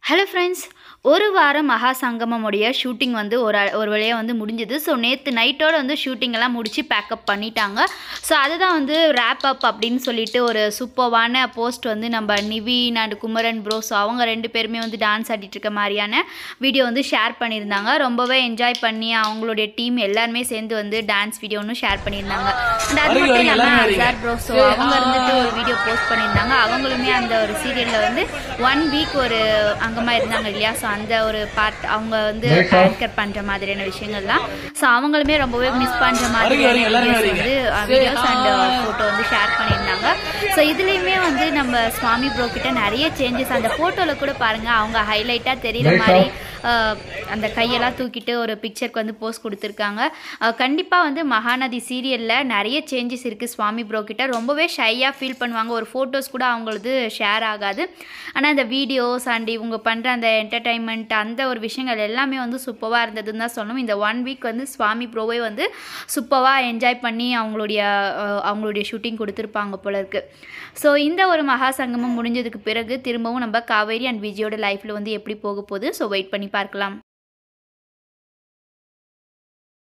Hello friends, ஒரு வாரம் மகா சங்கமமுடைய ஷூட்டிங் வந்து ஒரு வழியாக வந்து முடிஞ்சுது. ஸோ நேற்று நைட்டோட வந்து ஷூட்டிங்கெல்லாம் முடித்து பேக்கப் பண்ணிட்டாங்க. ஸோ அதுதான் வந்து ரேப் அப் அப்படின்னு சொல்லிட்டு ஒரு சூப்பர்வான போஸ்ட் வந்து நம்ம Nivin and Kumaran bro, so அவங்க 2 பேருமே வந்து டான்ஸ் ஆடிட்டு இருக்க மாதிரியான வீடியோ வந்து ஷேர் பண்ணியிருந்தாங்க. ரொம்பவே என்ஜாய் பண்ணி அவங்களுடைய டீம் எல்லாருமே சேர்ந்து வந்து டான்ஸ் வீடியோ ஒன்று ஷேர் பண்ணியிருந்தாங்க. அண்ட் அது மட்டும் இல்லாமல் அசார் ப்ரோ, ஸோ அவங்க இருந்துட்டு ஒரு வீடியோ போஸ்ட் பண்ணியிருந்தாங்க. அவங்களுமே அந்த ஒரு சீரியலில் வந்து 1 வீக் ஒரு அங்கமாக இருந்தாங்க இல்லையா, ஸோ அந்த ஒரு பார்ட் அவங்க வந்து ஆங்கர் பண்ணுற மாதிரியான விஷயங்கள்லாம். ஸோ அவங்களுமே ரொம்பவே மிஸ் பண்ணுற மாதிரியான வீடியோஸ் அண்ட் ஃபோட்டோ வந்து ஷேர் பண்ணியிருந்தாங்க. ஸோ இதுலேயுமே வந்து நம்ம சுவாமி ப்ரோ கிட்ட நிறைய சேஞ்சஸ் அந்த ஃபோட்டோவில் கூட பாருங்கள், அவங்க ஹைலைட்டாக தெரிகிற மாதிரி அந்த கையெல்லாம் தூக்கிட்டு ஒரு பிக்சருக்கு வந்து போஸ்ட் கொடுத்துருக்காங்க. கண்டிப்பாக வந்து மகாநதி சீரியலில் நிறைய சேஞ்சஸ் இருக்குது. சுவாமி ப்ரோ கிட்ட ரொம்பவே ஷையாக ஃபீல் பண்ணுவாங்க. ஒரு ஃபோட்டோஸ் கூட அவங்களது ஷேர் ஆகாது. ஆனால் அந்த வீடியோஸ் அண்ட் இவங்க பண்ணுற அந்த என்டர்டைன்மெண்ட் அந்த ஒரு விஷயங்கள் எல்லாமே வந்து சூப்பராக இருந்ததுன்னு தான் சொல்லணும். இந்த 1 வீக் வந்து சுவாமி ப்ரோவே வந்து சூப்பராக என்ஜாய் பண்ணி அவங்களுடைய ஷூட்டிங் கொடுத்துருப்பாங்க போல இருக்குது. ஸோ இந்த ஒரு மகா சங்கமம் முடிஞ்சதுக்கு பிறகு திரும்பவும் நம்ம காவேரி அண்ட் விஜயோட லைஃப்பில் வந்து எப்படி போக போகுது, ஸோ வெயிட் பண்ணி பார்க்கலாம்.